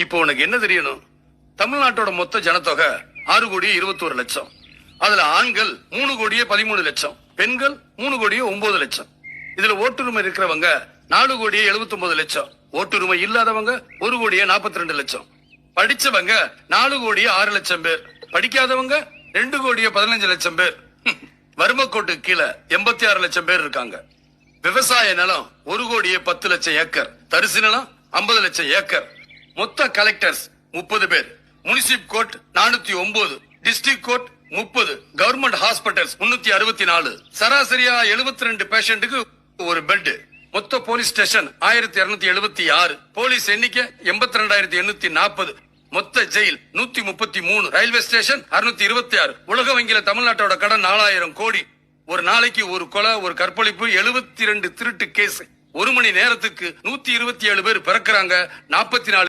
இப்போ உனக்கு என்ன தெரியணும்? தமிழ்நாட்டோட மொத்த ஜனத்தொகை 6 கோடியே 21 லட்சம். அதுல ஆண்கள் 3 கோடியே 13 லட்சம், பெண்கள் 3 கோடியே 9 லட்சம். இதுல ஓட்டுரிமை இருக்கிறவங்க 4 கோடியே 79 லட்சம், ஓட்டுரிமை இல்லாதவங்க 1 கோடியே 42 லட்சம். படிச்சவங்க 4 கோடியே 6 லட்சம் பேர், படிக்காதவங்க 2 கோடியே 15 லட்சம் பேர். வறுமைக்கோட்டு கீழே 86 லட்சம் பேர் இருக்காங்க. விவசாய நிலம் 1 கோடியே 10 லட்சம் ஏக்கர், தரிசு நிலம் 50 லட்சம் ஏக்கர். மொத்த கலெக்டர்ஸ் 30 பேர், munsif court 409, district court 30, government hospitals 364, சராசரியா 72 பேஷண்ட்டுக்கு ஒரு பெட். மொத்த போலீஸ் ஸ்டேஷன் 1276, போலீஸ் எண்ணிக்கை 82,840, மொத்த ஜெயில் 133, ரயில்வே ஸ்டேஷன் 626. உலக வங்கியில தமிழ்நாட்டோட கடன் 4000 கோடி. ஒரு நாளைக்கு ஒரு கொலை, ஒரு கற்பழிப்பு, 72 திருட்டு கேஸ். ஒரு மணி நேரத்துக்கு 127 பேர் பிறக்கிறாங்க, 44